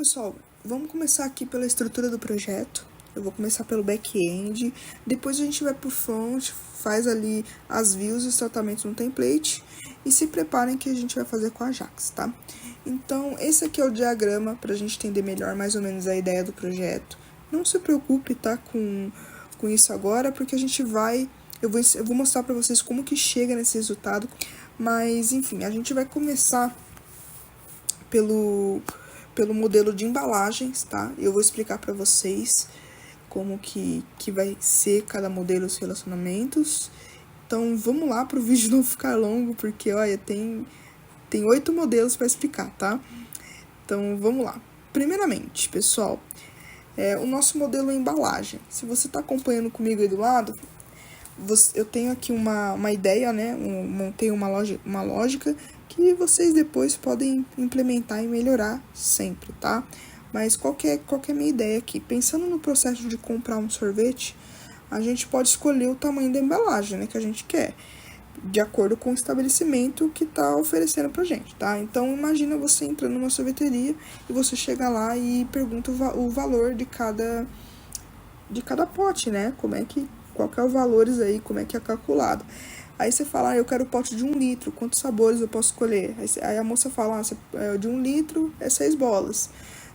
pessoal, vamos começar aqui pela estrutura do projeto. Eu vou começar pelo back-end, depois a gente vai pro front, faz ali as views e os tratamentos no template, e se preparem que a gente vai fazer com a Ajax, tá? Então, esse aqui é o diagrama para a gente entender melhor mais ou menos a ideia do projeto. Não se preocupe, tá, com isso agora, porque a gente vai... Eu vou mostrar para vocês como que chega nesse resultado, mas, enfim, a gente vai começar pelo modelo de embalagens, tá? Eu vou explicar para vocês como que vai ser cada modelo, os relacionamentos. Então, vamos lá para o vídeo não ficar longo, porque, olha, tem 8 modelos para explicar, tá? Então, vamos lá. Primeiramente, pessoal, o nosso modelo é embalagem. Se você está acompanhando comigo aí do lado, eu tenho aqui uma ideia, né? Montei uma lógica que vocês depois podem implementar e melhorar sempre, tá? Mas qual que é a minha ideia aqui? Pensando no processo de comprar um sorvete, a gente pode escolher o tamanho da embalagem, né, que a gente quer, de acordo com o estabelecimento que está oferecendo pra gente, tá? Então, imagina você entrando numa sorveteria e você chega lá e pergunta o valor de cada pote, né? Qual que é o valores aí, como é que é calculado. Aí você fala, eu quero pote de 1 litro, quantos sabores eu posso escolher? Aí a moça fala, de 1 litro é 6 bolas,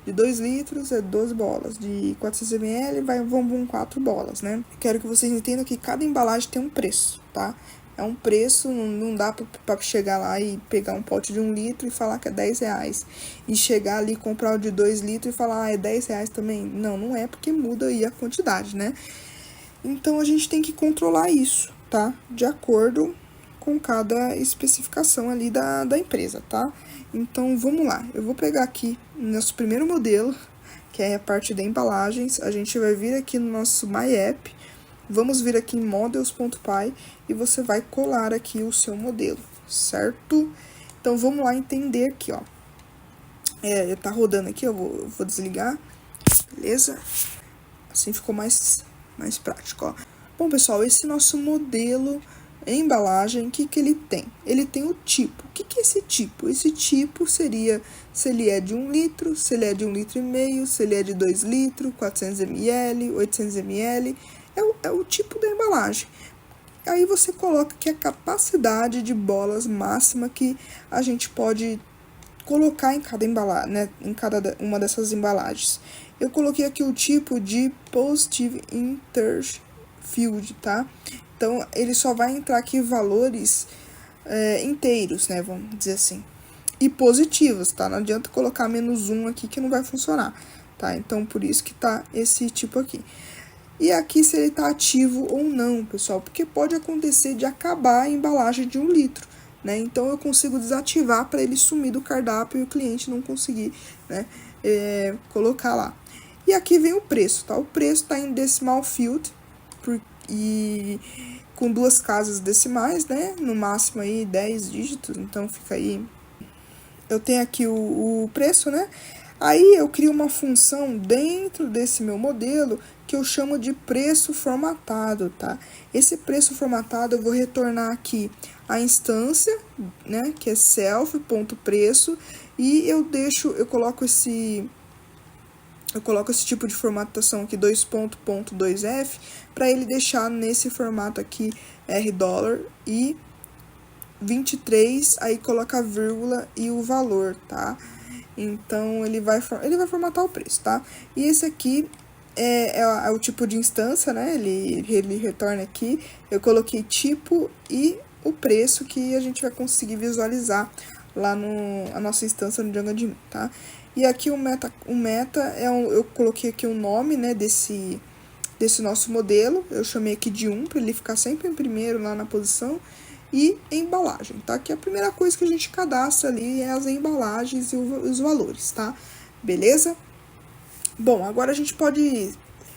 de 2 litros é 12 bolas, de 400 ml vão 4 bolas, né? Quero que vocês entendam que cada embalagem tem um preço, tá? É um preço, não dá pra chegar lá e pegar um pote de 1 litro e falar que é 10 reais. E chegar ali e comprar o de 2 litros e falar, é 10 reais também. Não é, porque muda aí a quantidade, né? Então, a gente tem que controlar isso, tá? De acordo com cada especificação ali da empresa, tá? Então, vamos lá. Eu vou pegar aqui nosso primeiro modelo, que é a parte de embalagens. A gente vai vir aqui no nosso My App. Vamos vir aqui em models.py e você vai colar aqui o seu modelo, certo? Então, vamos lá entender aqui, ó. Tá rodando aqui, eu vou desligar, beleza? Assim ficou mais prático, ó. Bom, pessoal, esse nosso modelo em embalagem, o que ele tem? Ele tem o tipo. O que é esse tipo? Esse tipo seria se ele é de 1 litro, se ele é de 1,5 litro, se ele é de 2 litros, 400 ml, 800 ml. É o tipo da embalagem. Aí você coloca aqui a capacidade de bolas máxima que a gente pode colocar em cada embalagem, né, em cada uma dessas embalagens. Eu coloquei aqui o tipo de Positive Interfield, tá? Então, ele só vai entrar aqui valores inteiros, né, vamos dizer assim. E positivos, tá? Não adianta colocar -1 aqui que não vai funcionar, tá? Então, por isso que tá esse tipo aqui. E aqui se ele tá ativo ou não, pessoal, porque pode acontecer de acabar a embalagem de 1 litro. Né? Então, eu consigo desativar para ele sumir do cardápio e o cliente não conseguir, né, colocar lá. E aqui vem o preço, tá? O preço está em decimal field e com 2 casas decimais, né? No máximo aí 10 dígitos, então fica aí... Eu tenho aqui o preço, né? Aí eu crio uma função dentro desse meu modelo que eu chamo de preço formatado, tá? Esse preço formatado eu vou retornar aqui a instância, né, que é self.preço, e eu coloco esse tipo de formatação aqui, 2.2f, para ele deixar nesse formato aqui $, e 23, aí coloca a vírgula e o valor, tá? Então, ele vai formatar o preço, tá? E esse aqui é o tipo de instância, né? Ele retorna aqui. Eu coloquei tipo e o preço que a gente vai conseguir visualizar lá a nossa instância no Django Admin, tá? E aqui o meta eu coloquei aqui o nome, né, desse nosso modelo. Eu chamei aqui de 1 para ele ficar sempre em primeiro lá na posição. E embalagem, tá? Que a primeira coisa que a gente cadastra ali é as embalagens e os valores, tá? Beleza? Bom, agora a gente pode...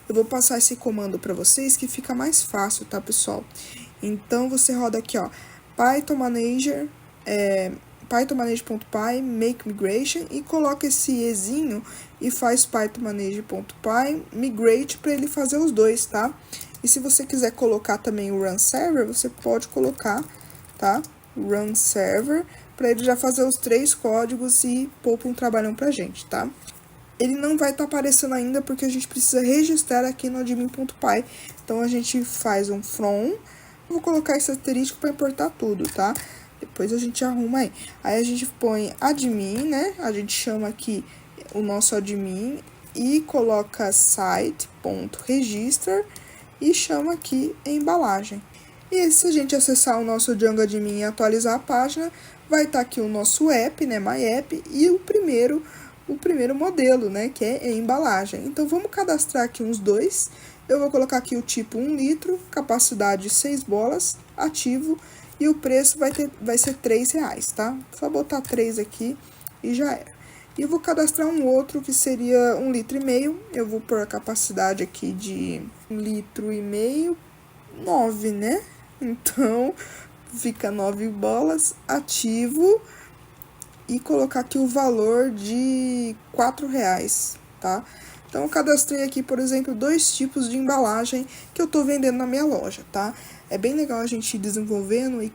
Eu vou passar esse comando para vocês que fica mais fácil, tá, pessoal? Então, você roda aqui, ó, Python Manager, pythonmanage.py, make migration, e coloca esse ezinho e faz Python Manage.py, migrate, para ele fazer os dois, tá? E se você quiser colocar também o run server, você pode colocar, tá? Run server, para ele já fazer os 3 códigos e poupar um trabalhão pra gente, tá? ele não vai estar aparecendo ainda porque a gente precisa registrar aqui no admin.py. Então, a gente faz um from, vou colocar esse asterisco para importar tudo, tá? Depois a gente arruma aí. Aí a gente põe admin, né? A gente chama aqui o nosso admin e coloca site.register e chama aqui embalagem. E se a gente acessar o nosso Django Admin e atualizar a página, vai estar aqui o nosso app, né, My App, e o primeiro modelo, né, que é embalagem. Então, vamos cadastrar aqui uns dois. Eu vou colocar aqui o tipo 1 litro, capacidade 6 bolas, ativo, e o preço vai ser R$3, tá? Só botar 3 aqui e já era. E eu vou cadastrar um outro que seria 1,5 litro. Eu vou pôr a capacidade aqui de 1,5 litro, 9, né? Então, fica 9 bolas, ativo, e colocar aqui o valor de R$4, tá? Então, eu cadastrei aqui, por exemplo, 2 tipos de embalagem que eu tô vendendo na minha loja, tá? É bem legal a gente ir desenvolvendo e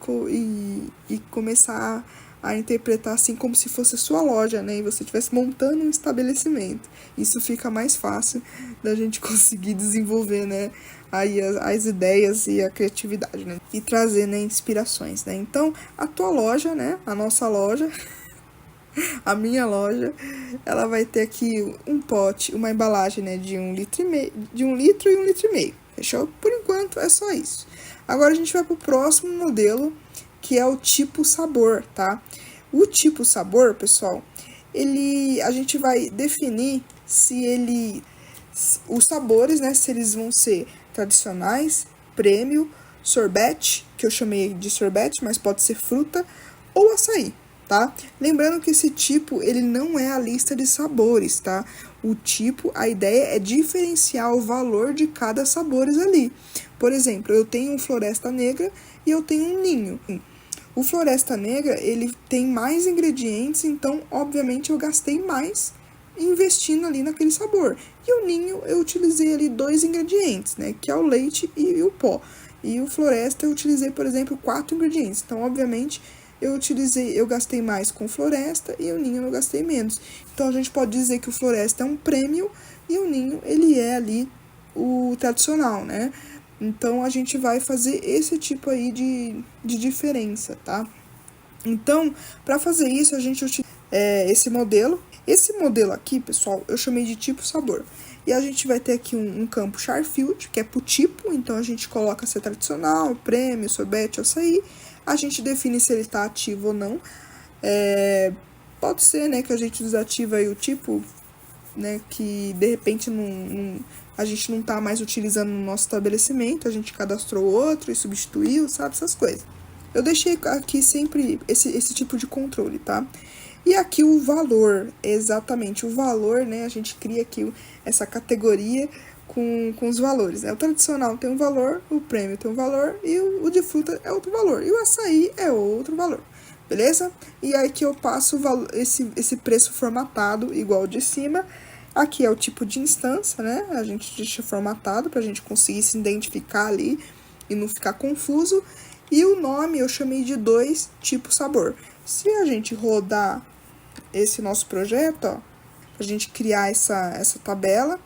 começar a interpretar assim como se fosse a sua loja, né? E você estivesse montando um estabelecimento. Isso fica mais fácil da gente conseguir desenvolver, né? Aí as ideias e a criatividade, né? E trazer, né, inspirações, né? Então, a tua loja, né? A nossa loja, a minha loja, ela vai ter aqui um pote, uma embalagem, né, de 1,5 litro, de 1 litro e 1,5 litro. Fechou? Por enquanto é só isso. Agora a gente vai pro próximo modelo, que é o tipo sabor, tá? O tipo sabor, pessoal, a gente vai definir os sabores, né, se eles vão ser tradicionais, prêmio, sorvete, que eu chamei de sorvete, mas pode ser fruta, ou açaí, tá? Lembrando que esse tipo, ele não é a lista de sabores, tá? O tipo, a ideia é diferenciar o valor de cada sabores ali. Por exemplo, eu tenho um Floresta Negra e eu tenho um Ninho. O Floresta Negra, ele tem mais ingredientes, então, obviamente, eu gastei mais investindo ali naquele sabor. E o Ninho, eu utilizei ali 2 ingredientes, né? Que é o leite e o pó. E o Floresta, eu utilizei, por exemplo, 4 ingredientes. Então, obviamente, eu gastei mais com Floresta e o Ninho eu gastei menos. Então, a gente pode dizer que o Floresta é um prêmio e o Ninho, ele é ali o tradicional, né? Então, a gente vai fazer esse tipo aí de diferença, tá? Então, para fazer isso, a gente utiliza esse modelo. Esse modelo aqui, pessoal, eu chamei de tipo sabor. E a gente vai ter aqui um campo char field, que é pro tipo. Então, a gente coloca se é tradicional, prêmio, sorvete, açaí. A gente define se ele tá ativo ou não. Pode ser, né, que a gente desativa aí o tipo, né, que de repente a gente não tá mais utilizando no nosso estabelecimento, a gente cadastrou outro e substituiu, sabe, essas coisas. Eu deixei aqui sempre esse tipo de controle, tá? E aqui o valor, exatamente, o valor, né, a gente cria aqui essa categoria com os valores, né? O tradicional tem um valor, o prêmio tem um valor e o de fruta é outro valor, e o açaí é outro valor. Beleza? E aí que eu passo esse preço formatado, igual de cima. Aqui é o tipo de instância, né? A gente deixa formatado para a gente conseguir se identificar ali e não ficar confuso. E o nome eu chamei de 2 tipo sabor. Se a gente rodar esse nosso projeto, ó, a gente criar essa tabela.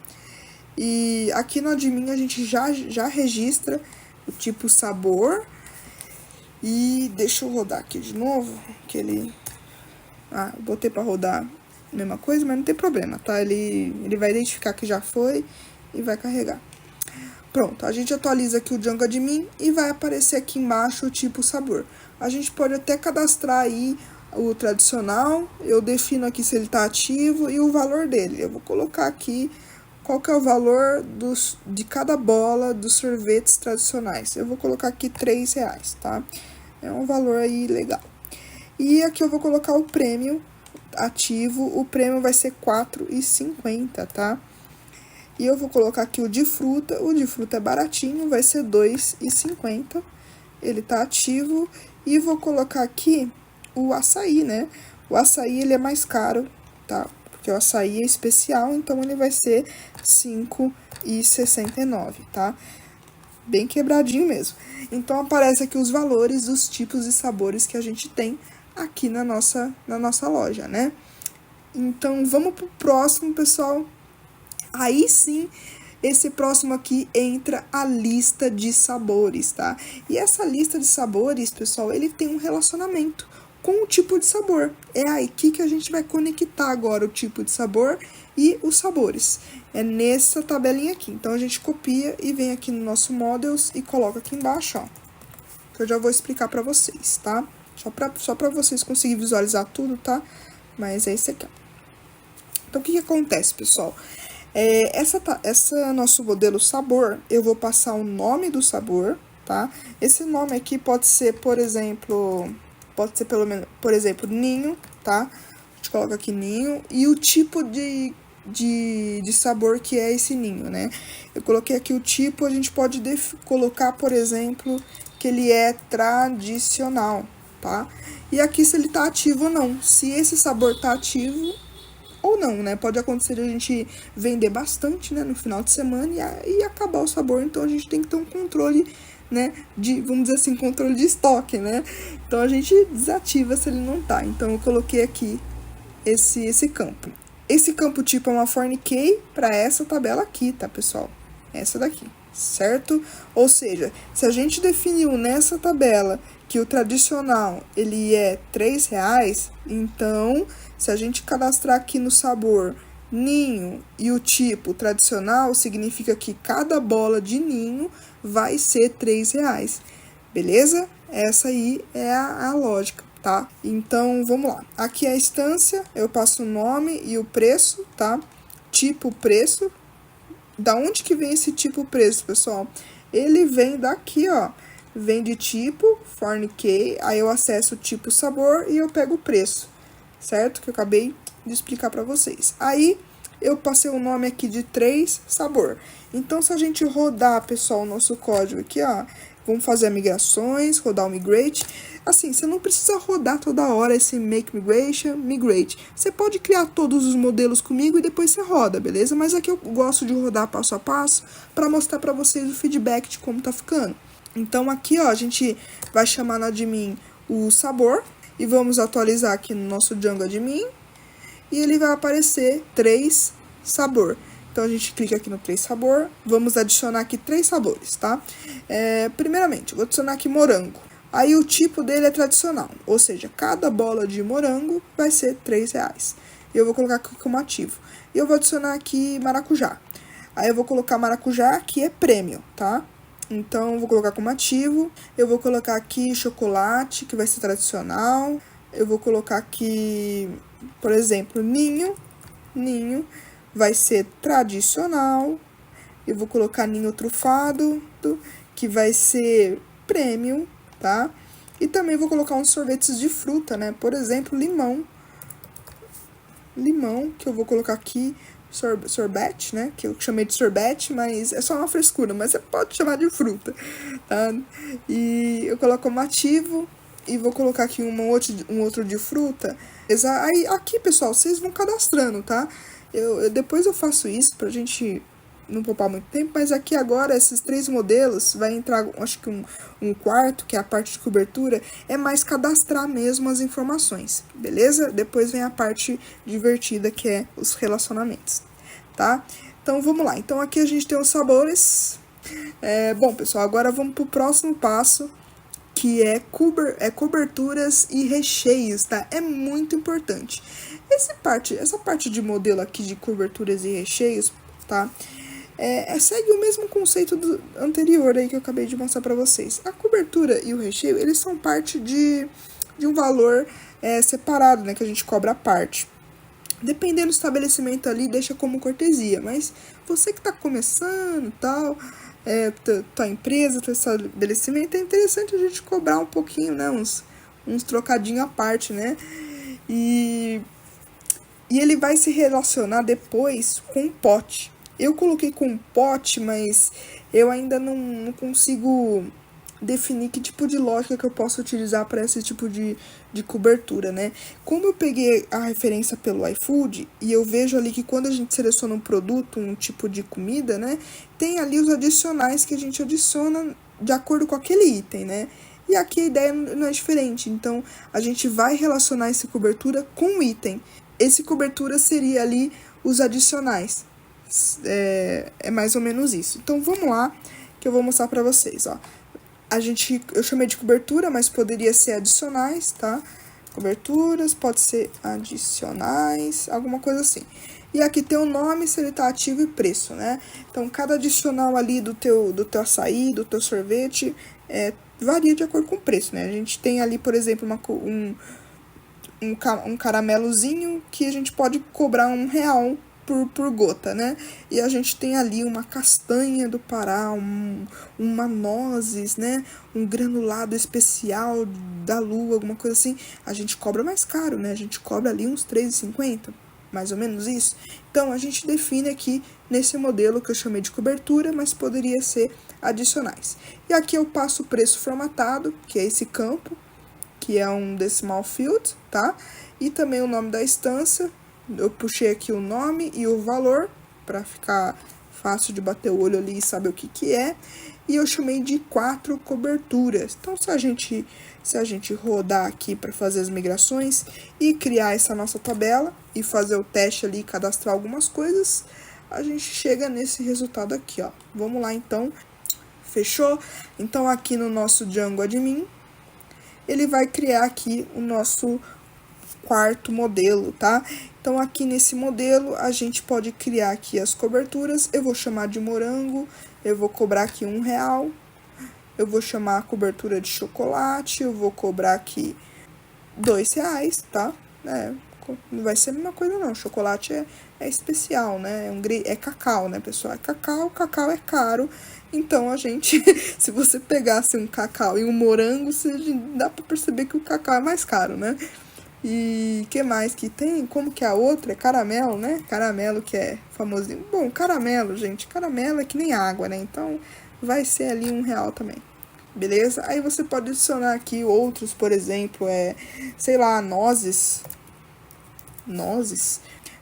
E aqui no admin a gente já registra o tipo sabor. E deixa eu rodar aqui de novo, que ele... eu botei para rodar a mesma coisa, mas não tem problema, tá? Ele vai identificar que já foi e vai carregar. Pronto, a gente atualiza aqui o Django Admin e vai aparecer aqui embaixo o tipo sabor. A gente pode até cadastrar aí o tradicional, eu defino aqui se ele está ativo e o valor dele. Eu vou colocar aqui qual que é o valor de cada bola dos sorvetes tradicionais. Eu vou colocar aqui R$3, tá? É um valor aí legal. E aqui eu vou colocar o prêmio ativo. O prêmio vai ser R$4,50, tá? E eu vou colocar aqui o de fruta. O de fruta é baratinho, vai ser R$2,50. Ele tá ativo. E vou colocar aqui o açaí, né? O açaí, ele é mais caro, tá? Porque o açaí é especial, então ele vai ser R$5,69, tá? Bem quebradinho mesmo. Então, aparece aqui os valores dos tipos e sabores que a gente tem aqui na nossa loja, né? Então, vamos pro próximo, pessoal. Aí sim, esse próximo aqui entra a lista de sabores, tá? E essa lista de sabores, pessoal, ele tem um relacionamento com o tipo de sabor. É aí que a gente vai conectar agora o tipo de sabor e os sabores. É nessa tabelinha aqui. Então, a gente copia e vem aqui no nosso Models e coloca aqui embaixo, ó. Que eu já vou explicar pra vocês, tá? Só pra vocês conseguirem visualizar tudo, tá? Mas é isso aqui, ó. Então, o que acontece, pessoal? Essa nosso modelo sabor, eu vou passar o nome do sabor, tá? Esse nome aqui pode ser, por exemplo, por exemplo, ninho, tá? A gente coloca aqui ninho e o tipo de sabor que é esse ninho, né? Eu coloquei aqui o tipo, a gente pode colocar, por exemplo, que ele é tradicional, tá? E aqui se ele tá ativo ou não. Se esse sabor tá ativo ou não, né? Pode acontecer de a gente vender bastante, né, no final de semana e acabar o sabor, então a gente tem que ter um controle, né, vamos dizer assim, controle de estoque, né? Então a gente desativa se ele não tá. Então eu coloquei aqui esse campo. Esse campo tipo é uma forniquei para essa tabela aqui, tá, pessoal? Essa daqui, certo? Ou seja, se a gente definiu nessa tabela que o tradicional ele é R$3, então se a gente cadastrar aqui no sabor ninho e o tipo tradicional, significa que cada bola de ninho vai ser R$3, beleza? Essa aí é a lógica, tá? Então, vamos lá. Aqui é a instância, eu passo o nome e o preço, tá? Tipo preço. Da onde que vem esse tipo preço, pessoal? Ele vem daqui, ó. Vem de tipo, forniquei, aí eu acesso o tipo sabor e eu pego o preço, certo? Que eu acabei de explicar para vocês. Aí, eu passei o nome aqui de 3 sabor. Então, se a gente rodar, pessoal, o nosso código aqui, ó, vamos fazer migrações, rodar o migrate. Assim, você não precisa rodar toda hora esse make migration, migrate. Você pode criar todos os modelos comigo e depois você roda, beleza? Mas aqui eu gosto de rodar passo a passo para mostrar para vocês o feedback de como tá ficando. Então, aqui, ó, a gente vai chamar no admin o sabor e vamos atualizar aqui no nosso Django admin e ele vai aparecer 3 sabor. Então, a gente clica aqui no 3 sabor, vamos adicionar aqui 3 sabores, tá? Primeiramente, eu vou adicionar aqui morango. Aí, o tipo dele é tradicional, ou seja, cada bola de morango vai ser R$3. Eu vou colocar aqui como ativo. E eu vou adicionar aqui maracujá. Aí, eu vou colocar maracujá, que é prêmio, tá? Então, eu vou colocar como ativo. Eu vou colocar aqui chocolate, que vai ser tradicional. Eu vou colocar aqui, por exemplo, ninho. Ninho vai ser tradicional. Eu vou colocar ninho trufado, que vai ser premium, tá? E também vou colocar uns sorvetes de fruta, né? Por exemplo, limão. Limão, que eu vou colocar aqui, sorbete, né? Que eu chamei de sorbete, mas é só uma frescura, mas você pode chamar de fruta, tá? E eu coloco como ativo e vou colocar aqui um outro de fruta. Aí, aqui, pessoal, vocês vão cadastrando, tá? Depois eu faço isso pra gente não poupar muito tempo, mas aqui agora, esses 3 modelos, vai entrar, acho que um quarto, que é a parte de cobertura, é mais cadastrar mesmo as informações, beleza? Depois vem a parte divertida, que é os relacionamentos, tá? Então, vamos lá. Então, aqui a gente tem os sabores. Bom, pessoal, agora vamos pro próximo passo, que é coberturas e recheios, tá? É muito importante. Essa parte de modelo aqui de coberturas e recheios, tá? Segue o mesmo conceito do anterior aí que eu acabei de mostrar para vocês. A cobertura e o recheio, eles são parte de um valor separado, né, que a gente cobra a parte. Dependendo do estabelecimento ali, deixa como cortesia, mas você que está começando tal, tua empresa, teu estabelecimento, é interessante a gente cobrar um pouquinho, né, uns trocadinhos à parte, né, e ele vai se relacionar depois com o pote. Eu coloquei com pote, mas eu ainda não consigo definir que tipo de lógica que eu posso utilizar para esse tipo de cobertura, né? Como eu peguei a referência pelo iFood e eu vejo ali que quando a gente seleciona um produto, um tipo de comida, né? Tem ali os adicionais que a gente adiciona de acordo com aquele item, né? E aqui a ideia não é diferente, então a gente vai relacionar essa cobertura com o item. esse cobertura seria ali os adicionais. É mais ou menos isso. Então, vamos lá, que eu vou mostrar pra vocês, ó. Eu chamei de cobertura, mas poderia ser adicionais, tá? Coberturas, pode ser adicionais, alguma coisa assim. E aqui tem o nome, se ele tá ativo e preço, né? Então, cada adicional ali do teu açaí, do teu sorvete, varia de acordo com o preço, né? A gente tem ali, por exemplo, um caramelozinho que a gente pode cobrar R$1 por gota, né? E a gente tem ali uma castanha do Pará, uma nozes, né? Um granulado especial da lua, alguma coisa assim. A gente cobra mais caro, né? A gente cobra ali uns R$3,50, mais ou menos isso. Então, a gente define aqui nesse modelo que eu chamei de cobertura, mas poderia ser adicionais. E aqui eu passo o preço formatado, que é esse campo, que é um decimal field, tá? E também o nome da instância. Eu puxei aqui o nome e o valor, para ficar fácil de bater o olho ali e saber o que é. E eu chamei de 4 coberturas. Então, se a gente rodar aqui para fazer as migrações e criar essa nossa tabela e fazer o teste ali, cadastrar algumas coisas, a gente chega nesse resultado aqui, ó. Vamos lá, então. Fechou? Então, aqui no nosso Django Admin, ele vai criar aqui o nosso quarto modelo, tá? Então, aqui nesse modelo, a gente pode criar aqui as coberturas. Eu vou chamar de morango, eu vou cobrar aqui R$1. Eu vou chamar a cobertura de chocolate, eu vou cobrar aqui R$2, tá? Não vai ser a mesma coisa não, chocolate é especial, né? É cacau, né, pessoal? É cacau é caro. Então, se você pegasse um cacau e um morango, dá pra perceber que o cacau é mais caro, né? E que mais que tem? Como que a outra é caramelo, né? Caramelo que é famosinho. Bom, caramelo, gente, caramelo é que nem água, né? Então, vai ser ali R$1 também. Beleza? Aí você pode adicionar aqui outros, por exemplo, sei lá, nozes.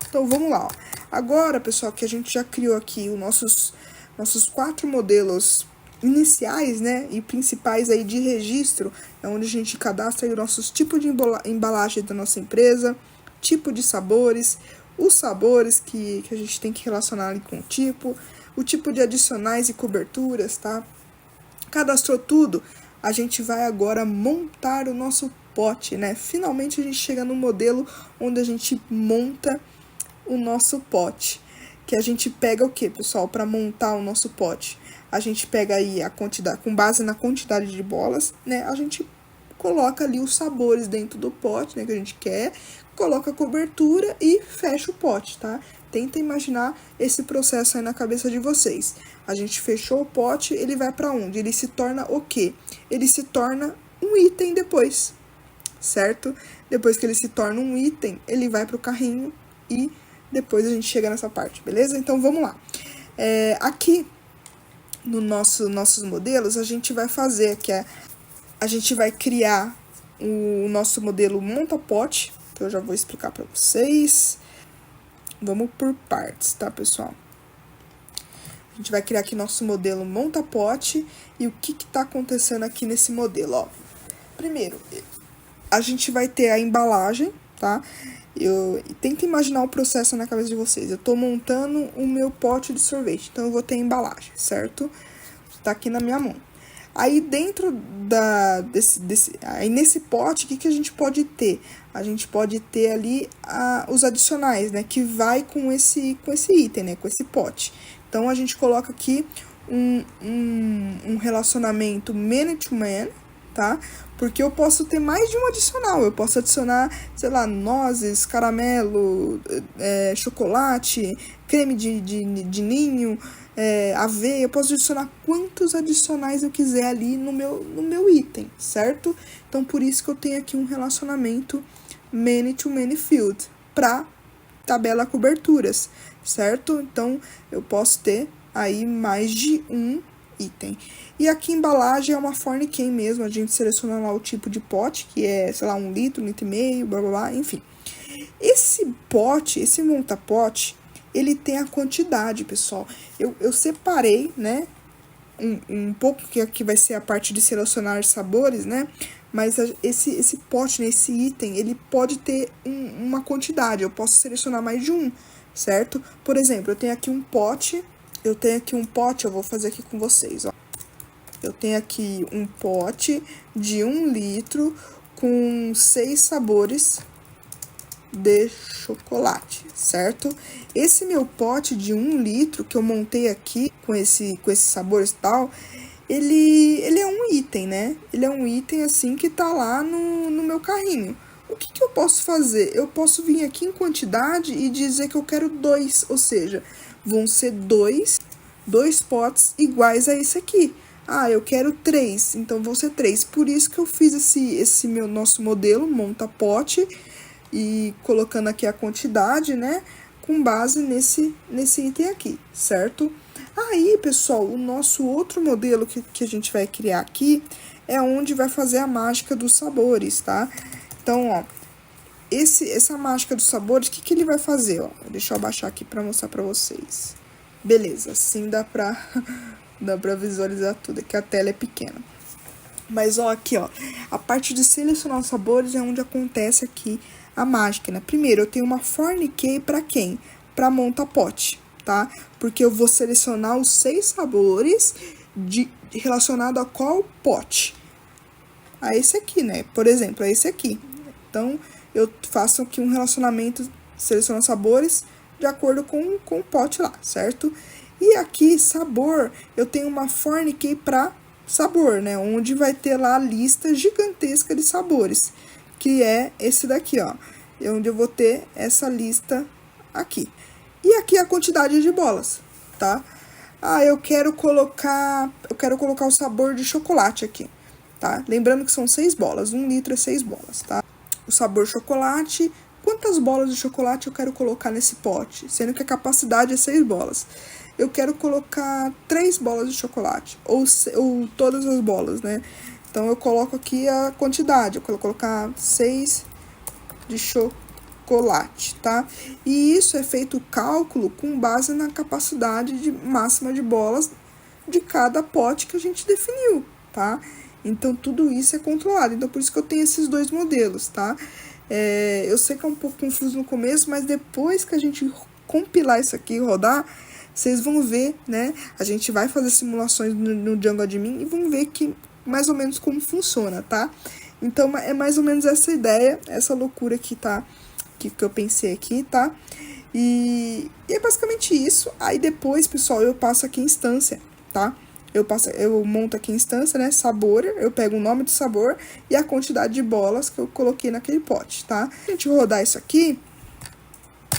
Então, vamos lá, ó. Agora, pessoal, que a gente já criou aqui os nossos 4 modelos iniciais, né, e principais aí de registro, é onde a gente cadastra aí os nossos tipos de embalagem da nossa empresa, tipo de sabores, os sabores que a gente tem que relacionar ali com o tipo de adicionais e coberturas, tá? Cadastrou tudo, a gente vai agora montar o nosso pote, né? Finalmente a gente chega no modelo onde a gente monta o nosso pote. Que a gente pega o que, pessoal, para montar o nosso pote? A gente pega aí a quantidade, com base na quantidade de bolas, né? A gente coloca ali os sabores dentro do pote, né, que a gente quer, coloca a cobertura e fecha o pote, tá? Tenta imaginar esse processo aí na cabeça de vocês. A gente fechou o pote, ele vai para onde? Ele se torna o quê? Ele se torna um item depois, certo? Depois que ele se torna um item, ele vai para o carrinho e depois a gente chega nessa parte, beleza? Então, vamos lá. Aqui, no nossos modelos, a gente vai fazer, a gente vai criar o nosso modelo monta-pote, que eu já vou explicar para vocês. Vamos por partes, tá, pessoal? A gente vai criar aqui nosso modelo monta-pote e o que tá acontecendo aqui nesse modelo, ó. Primeiro, a gente vai ter a embalagem, tá? Tenta imaginar o processo na cabeça de vocês. Eu tô montando o meu pote de sorvete, então eu vou ter a embalagem, certo? Tá aqui na minha mão. Aí dentro aí nesse pote, o que a gente pode ter? A gente pode ter ali os adicionais, né? Que vai com esse item, né? Com esse pote. Então, a gente coloca aqui um relacionamento man-to-man, tá? Porque eu posso ter mais de um adicional. Eu posso adicionar, sei lá, nozes, caramelo, chocolate, creme de ninho, aveia. Eu posso adicionar quantos adicionais eu quiser ali no meu item, certo? Então, por isso que eu tenho aqui um relacionamento many-to-many field para tabela coberturas, certo? Então, eu posso ter aí mais de um item. E aqui embalagem é uma forniquem mesmo, a gente seleciona lá o tipo de pote, que é, sei lá, 1 litro, 1,5 litro, blá, blá, blá, enfim. Esse pote, esse monta-pote, ele tem a quantidade, pessoal. Eu separei, né, um pouco, que aqui vai ser a parte de selecionar sabores, né? Mas esse pote, né, esse item, ele pode ter uma quantidade, eu posso selecionar mais de um, certo? Por exemplo, eu tenho aqui um pote, eu vou fazer aqui com vocês, ó. Eu tenho aqui um pote de 1 litro com 6 sabores de chocolate, certo? Esse meu pote de 1 litro que eu montei aqui com esses sabores e tal, ele é um item, né? Ele é um item assim que tá lá no meu carrinho. O que eu posso fazer? Eu posso vir aqui em quantidade e dizer que eu quero 2, ou seja, vão ser dois potes iguais a esse aqui. Ah, eu quero 3, então vão ser 3. Por isso que eu fiz esse nosso modelo, monta pote, e colocando aqui a quantidade, né, com base nesse item aqui, certo? Aí, pessoal, o nosso outro modelo que a gente vai criar aqui é onde vai fazer a mágica dos sabores, tá? Então, ó, essa mágica dos sabores, o que ele vai fazer, ó? Deixa eu abaixar aqui para mostrar para vocês. Beleza, assim dá pra visualizar tudo, é que a tela é pequena. Mas, ó, aqui, ó, a parte de selecionar os sabores é onde acontece aqui a mágica, né? Primeiro, eu tenho uma forniquei para quem? Para monta pote, tá? Porque eu vou selecionar os 6 sabores relacionado a qual pote? A esse aqui, né? Por exemplo, a esse aqui. Então, eu faço aqui um relacionamento, seleciono sabores de acordo com o pote lá, certo? E aqui, sabor, eu tenho uma forniquei para sabor, né? Onde vai ter lá a lista gigantesca de sabores, que é esse daqui, ó. Onde eu vou ter essa lista aqui. E aqui a quantidade de bolas, tá? Ah, eu quero colocar o sabor de chocolate aqui, tá? Lembrando que são 6 bolas, 1 litro é 6 bolas, tá? O sabor chocolate, quantas bolas de chocolate eu quero colocar nesse pote? Sendo que a capacidade é 6 bolas. Eu quero colocar 3 bolas de chocolate, ou todas as bolas, né? Então, eu coloco aqui a quantidade, eu vou colocar 6 de chocolate, tá? E isso é feito o cálculo com base na capacidade máxima de bolas de cada pote que a gente definiu, tá? Então, tudo isso é controlado. Então, por isso que eu tenho esses 2 modelos, tá? Eu sei que é um pouco confuso no começo, mas depois que a gente compilar isso aqui e rodar, vocês vão ver, né? A gente vai fazer simulações no Django Admin e vão ver que mais ou menos como funciona, tá? Então, é mais ou menos essa ideia, essa loucura que tá, que eu pensei aqui, tá? E é basicamente isso. Aí depois, pessoal, eu passo aqui em instância, tá? Eu monto aqui em instância, né? Sabor, eu pego o nome do sabor e a quantidade de bolas que eu coloquei naquele pote, tá? Se a gente rodar isso aqui,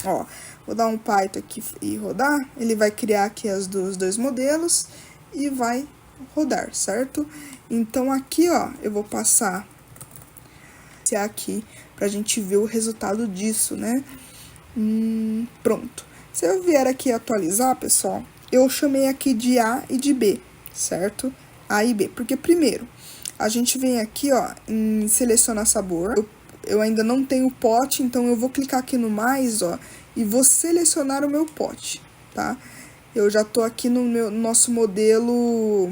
ó, vou dar um Python aqui e rodar, ele vai criar aqui os 2 modelos e vai rodar, certo? Então, aqui, ó, eu vou passar aqui pra gente ver o resultado disso, né? Pronto. Se eu vier aqui atualizar, pessoal, eu chamei aqui de A e de B, certo? A e B, porque primeiro, a gente vem aqui, ó, em selecionar sabor. Eu ainda não tenho pote, então eu vou clicar aqui no mais, ó, e vou selecionar o meu pote, tá? Eu já tô aqui no nosso modelo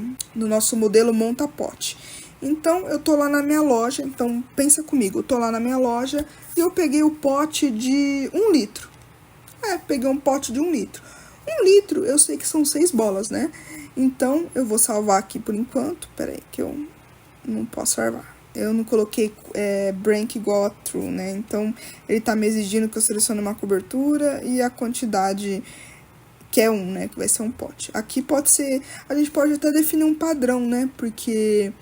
monta pote. Então, eu tô lá na minha loja, então pensa comigo, eu tô lá na minha loja e eu peguei o pote de 1 litro. Peguei um pote de 1 litro. 1 litro, eu sei que são 6 bolas, né? Então, eu vou salvar aqui por enquanto. Peraí, que eu não posso salvar. Eu não coloquei brank igual a true, né? Então, ele tá me exigindo que eu selecione uma cobertura e a quantidade que é 1, né? Que vai ser um pote. Aqui pode ser... A gente pode até definir um padrão, né? Porque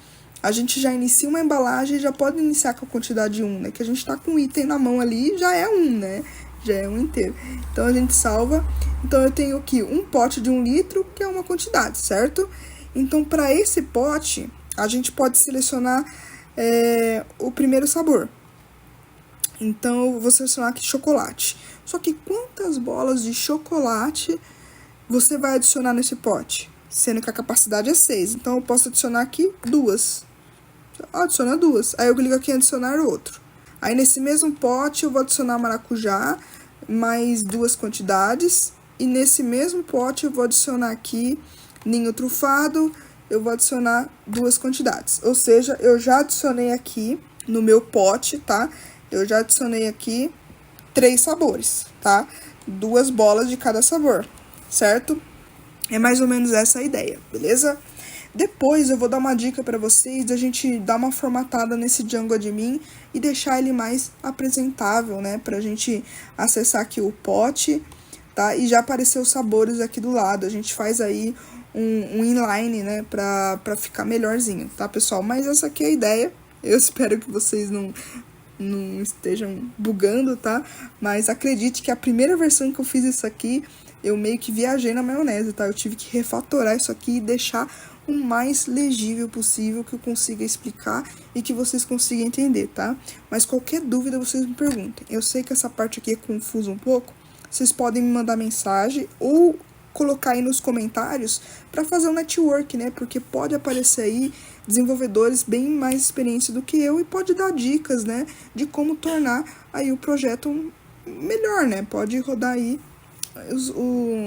a gente já inicia uma embalagem e já pode iniciar com a quantidade 1, né? Que a gente tá com o item na mão ali, já é 1, né? Já é 1 inteiro. Então, a gente salva. Então, eu tenho aqui um pote de 1 litro, que é uma quantidade, certo? Então, para esse pote, a gente pode selecionar o primeiro sabor. Então, eu vou selecionar aqui chocolate. Só que quantas bolas de chocolate você vai adicionar nesse pote? Sendo que a capacidade é 6. Então, eu posso adicionar aqui 2. Adiciona 2. Aí, eu clico aqui em adicionar outro. Aí, nesse mesmo pote, eu vou adicionar maracujá, mais 2 quantidades. E nesse mesmo pote, eu vou adicionar aqui ninho trufado eu vou adicionar 2 quantidades. Ou seja, eu já adicionei aqui no meu pote, tá? Eu já adicionei aqui 3 sabores, tá? 2 bolas de cada sabor, certo? É mais ou menos essa a ideia, beleza? Depois eu vou dar uma dica para vocês de a gente dar uma formatada nesse Django Admin e deixar ele mais apresentável, né? Pra gente acessar aqui o pote, tá? E já aparecer os sabores aqui do lado. A gente faz aí um inline, né? Pra ficar melhorzinho, tá, pessoal? Mas essa aqui é a ideia. Eu espero que vocês não estejam bugando, tá? Mas acredite que a primeira versão que eu fiz isso aqui, eu meio que viajei na maionese, tá? Eu tive que refatorar isso aqui e deixar o mais legível possível que eu consiga explicar e que vocês consigam entender, tá? Mas qualquer dúvida vocês me perguntem. Eu sei que essa parte aqui é confusa um pouco, vocês podem me mandar mensagem ou colocar aí nos comentários para fazer um network, né? Porque pode aparecer aí desenvolvedores bem mais experientes do que eu e pode dar dicas, né? De como tornar aí o projeto melhor, né? Pode rodar aí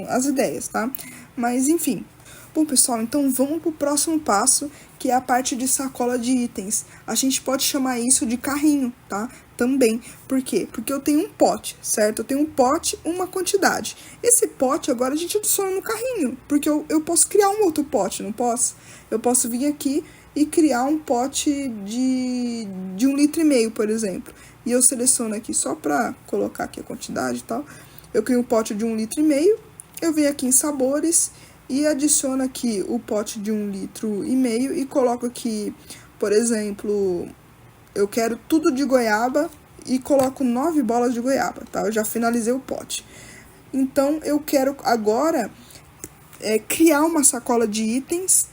as ideias, tá? Mas, enfim. Bom, pessoal, então vamos pro próximo passo, que é a parte de sacola de itens. A gente pode chamar isso de carrinho, tá? Também. Por quê? Porque eu tenho um pote, certo? Eu tenho um pote, uma quantidade. Esse pote agora a gente adiciona no carrinho, porque eu posso criar um outro pote, não posso? Eu posso vir aqui e criar um pote de 1,5 litro, por exemplo. E eu seleciono aqui só para colocar aqui a quantidade e tal. Eu crio um pote de 1,5 litro, eu venho aqui em sabores e adiciono aqui o pote de 1,5 litro e coloco aqui, por exemplo, eu quero tudo de goiaba e coloco 9 bolas de goiaba, tá? Eu já finalizei o pote. Então, eu quero agora criar uma sacola de itens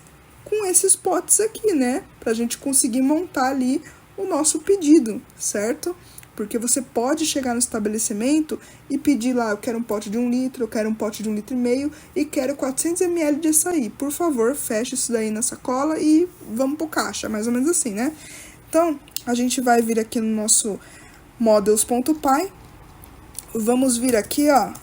com esses potes aqui, né? Pra gente conseguir montar ali o nosso pedido, certo? Porque você pode chegar no estabelecimento e pedir lá, eu quero um pote de 1 litro, eu quero um pote de 1,5 litro e quero 400 ml de açaí. Por favor, feche isso daí na sacola e vamos pro caixa, mais ou menos assim, né? Então, a gente vai vir aqui no nosso models.py, vamos vir aqui, ó,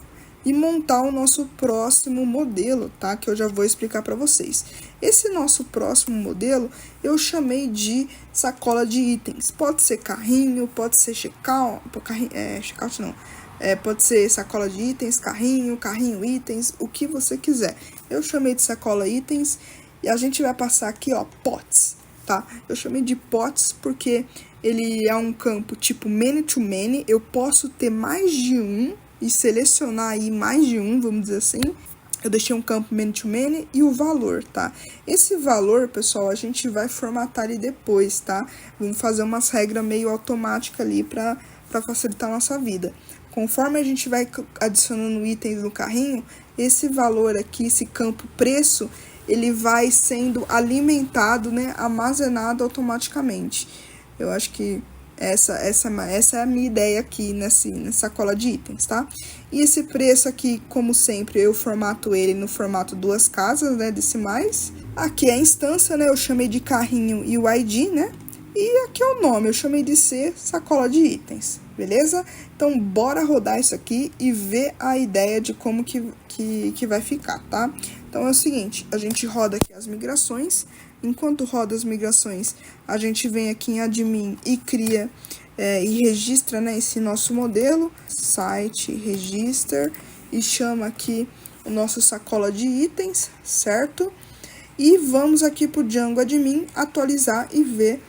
e montar o nosso próximo modelo, tá? Que eu já vou explicar para vocês. Esse nosso próximo modelo eu chamei de sacola de itens. Pode ser carrinho, pode ser checkout, checkout não. Pode ser sacola de itens, carrinho itens, o que você quiser. Eu chamei de sacola itens e a gente vai passar aqui, ó, pots, tá? Eu chamei de pots porque ele é um campo tipo many to many. Eu posso ter mais de um e selecionar aí mais de um, vamos dizer assim. Eu deixei um campo many to many e o valor, tá? Esse valor, pessoal, a gente vai formatar ele depois, tá? Vamos fazer umas regras meio automáticas ali para facilitar a nossa vida. Conforme a gente vai adicionando itens no carrinho, esse valor aqui, esse campo preço, ele vai sendo alimentado, né, armazenado automaticamente. Eu acho que essa é a minha ideia aqui nessa sacola de itens, tá? E esse preço aqui, como sempre, eu formato ele no formato 2 casas, né, decimais. Aqui é a instância, né, eu chamei de carrinho e o ID, né? E aqui é o nome, eu chamei de ser sacola de itens, beleza? Então, bora rodar isso aqui e ver a ideia de como que vai ficar, tá? Então, é o seguinte, a gente roda aqui as migrações. Enquanto roda as migrações, a gente vem aqui em admin e cria e registra, né, esse nosso modelo, site register, e chama aqui o nosso sacola de itens, certo? E vamos aqui para o Django admin, atualizar e ver.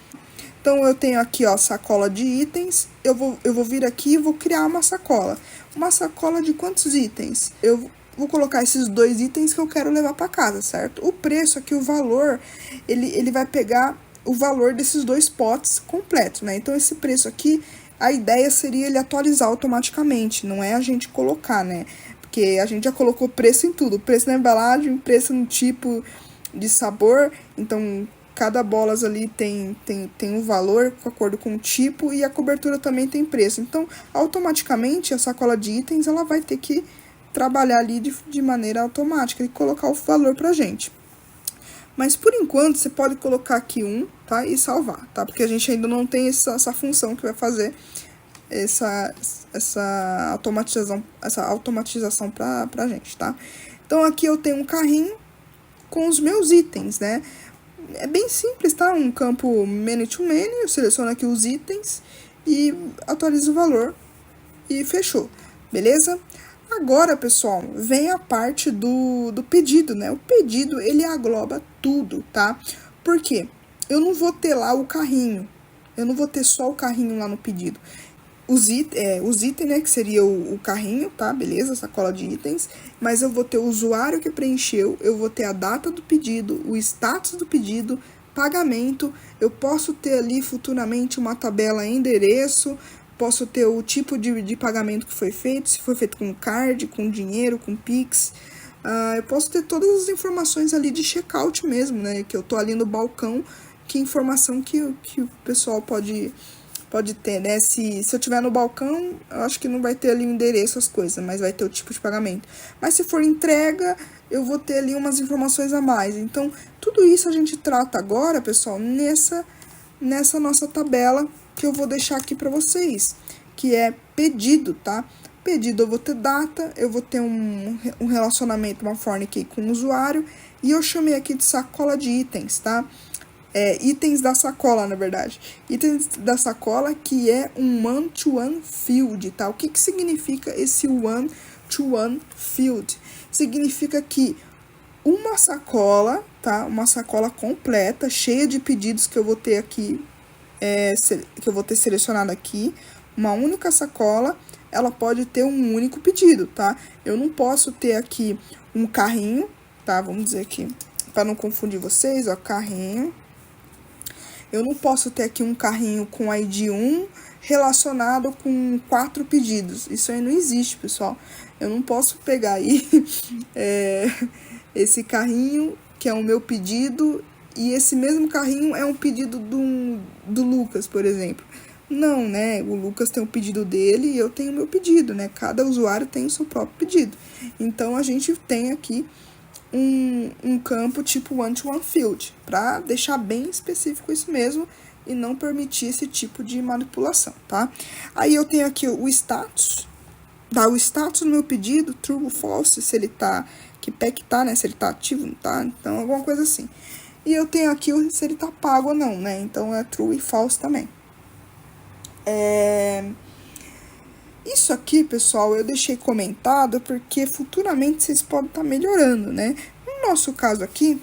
Então, eu tenho aqui, ó, sacola de itens, eu vou vir aqui e vou criar uma sacola. Uma sacola de quantos itens? Eu vou colocar esses 2 itens que eu quero levar para casa, certo? O preço aqui, o valor, ele vai pegar o valor desses 2 potes completos, né? Então, esse preço aqui, a ideia seria ele atualizar automaticamente, não é a gente colocar, né? Porque a gente já colocou preço em tudo, preço na embalagem, preço no tipo de sabor, então cada bolas ali tem um valor de acordo com o tipo e a cobertura também tem preço. Então, automaticamente, a sacola de itens, ela vai ter que trabalhar ali de maneira automática e colocar o valor pra gente. Mas, por enquanto, você pode colocar aqui tá? E salvar, tá? Porque a gente ainda não tem essa função que vai fazer essa automatização pra gente, tá? Então, aqui eu tenho um carrinho com os meus itens, né? É bem simples, tá? Um campo many to many, eu seleciono aqui os itens e atualizo o valor e fechou, beleza? Agora, pessoal, vem a parte do pedido, né? O pedido, ele engloba tudo, tá? Por quê? Eu não vou ter lá o carrinho, eu não vou ter só o carrinho lá no pedido. Os itens, né, que seria o carrinho, tá? Beleza, sacola de itens. Mas eu vou ter o usuário que preencheu, eu vou ter a data do pedido, o status do pedido, pagamento. Eu posso ter ali futuramente uma tabela endereço, posso ter o tipo de pagamento que foi feito, se foi feito com card, com dinheiro, com Pix. Eu posso ter todas as informações ali de checkout mesmo, né? Que eu tô ali no balcão, que informação que o pessoal pode ter, né? Se eu tiver no balcão, eu acho que não vai ter ali o endereço, as coisas, mas vai ter o tipo de pagamento. Mas se for entrega, eu vou ter ali umas informações a mais. Então, tudo isso a gente trata agora, pessoal, nessa nossa tabela que eu vou deixar aqui para vocês, que é pedido, tá? Pedido, eu vou ter data, eu vou ter um relacionamento, uma form key com o usuário, e eu chamei aqui de sacola de itens, tá? Itens da sacola, na verdade. Itens da sacola, que é um one-to-one field, tá? O que significa esse one-to-one field? Significa que uma sacola, tá? Uma sacola completa, cheia de pedidos que eu vou ter aqui, que eu vou ter selecionado aqui, uma única sacola, ela pode ter um único pedido, tá? Eu não posso ter aqui um carrinho, tá? Vamos dizer aqui, para não confundir vocês, ó, carrinho. Eu não posso ter aqui um carrinho com ID 1 relacionado com 4 pedidos. Isso aí não existe, pessoal. Eu não posso pegar aí esse carrinho, que é o meu pedido, e esse mesmo carrinho é um pedido do Lucas, por exemplo. Não, né? O Lucas tem o pedido dele e eu tenho o meu pedido, né? Cada usuário tem o seu próprio pedido. Então, a gente tem aqui um campo tipo one-to-one field, para deixar bem específico isso mesmo e não permitir esse tipo de manipulação, tá? Aí eu tenho aqui o status, dá o status do meu pedido, true ou false, se ele tá, que pé que tá, né? Se ele tá ativo, não tá, então alguma coisa assim. E eu tenho aqui se ele tá pago ou não, né? Então é true e false também. Isso aqui, pessoal, eu deixei comentado porque futuramente vocês podem estar melhorando, né? No nosso caso aqui,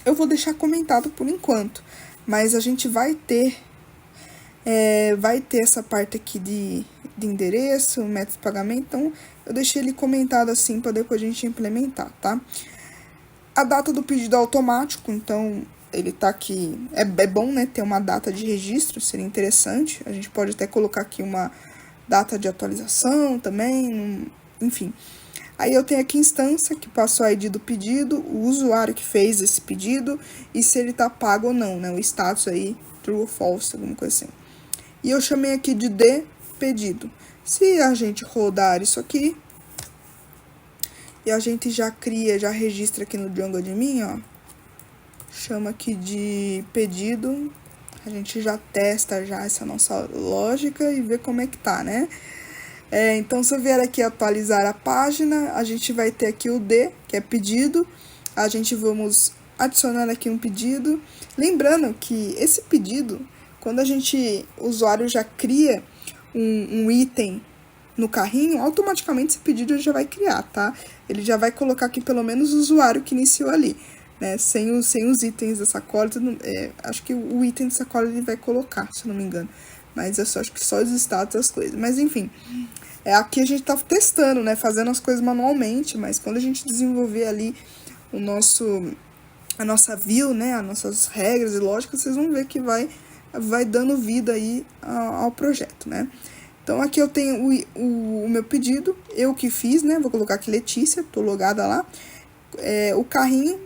eu vou deixar comentado por enquanto, mas a gente vai ter essa parte aqui de endereço, método de pagamento, então eu deixei ele comentado assim para depois a gente implementar, tá? A data do pedido é automático, então ele tá aqui, é bom, né, ter uma data de registro, seria interessante, a gente pode até colocar aqui uma data de atualização também, enfim. Aí eu tenho aqui instância, que passou a ID do pedido, o usuário que fez esse pedido, e se ele tá pago ou não, né, o status aí, true ou false, alguma coisa assim. E eu chamei aqui de pedido. Se a gente rodar isso aqui, e a gente já registra aqui no Django Admin, ó, chama aqui de pedido, a gente já testa já essa nossa lógica e vê como é que tá, né? Então, se eu vier aqui atualizar a página, a gente vai ter aqui o que é pedido, a gente vamos adicionar aqui um pedido. Lembrando que esse pedido, quando o usuário já cria um item no carrinho, automaticamente esse pedido ele já vai criar, tá? Ele já vai colocar aqui pelo menos o usuário que iniciou ali, né? Sem os itens da sacola, acho que o item da sacola ele vai colocar, se eu não me engano. Mas acho que só os status, as coisas. Mas enfim, aqui a gente tá testando, né? Fazendo as coisas manualmente, mas quando a gente desenvolver ali a nossa view, né? As nossas regras e lógicas, vocês vão ver que vai dando vida aí ao projeto, né? Então, aqui eu tenho o meu pedido, eu que fiz, né? Vou colocar aqui Letícia, tô logada lá. O carrinho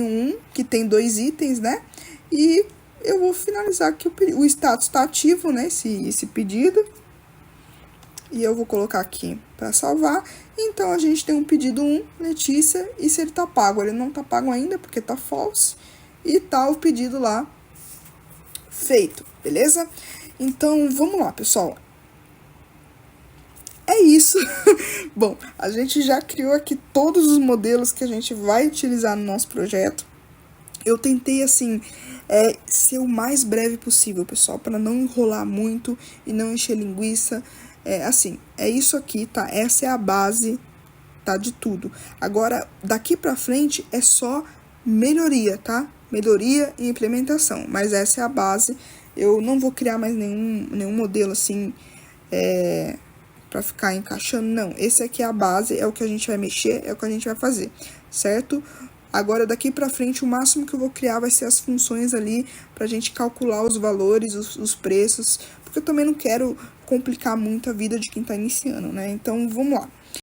1, que tem 2 itens, né? E eu vou finalizar aqui o status está ativo, né? Esse pedido. E eu vou colocar aqui para salvar. Então, a gente tem um pedido 1, Letícia, e se ele tá pago, ele não tá pago ainda, porque tá false. E tá o pedido lá feito, beleza? Então, vamos lá, pessoal. é isso. Bom, a gente já criou aqui todos os modelos que a gente vai utilizar no nosso projeto. Eu tentei, assim, ser o mais breve possível, pessoal, para não enrolar muito e não encher linguiça. Assim, é isso aqui, tá? Essa é a base, tá? De tudo. Agora, daqui pra frente é só melhoria, tá? Melhoria e implementação, mas essa é a base. Eu não vou criar mais nenhum modelo, assim, para ficar encaixando, não. Esse aqui é a base, é o que a gente vai mexer, é o que a gente vai fazer, certo? Agora, daqui pra frente, o máximo que eu vou criar vai ser as funções ali pra gente calcular os valores, os preços, porque eu também não quero complicar muito a vida de quem tá iniciando, né? Então, vamos lá.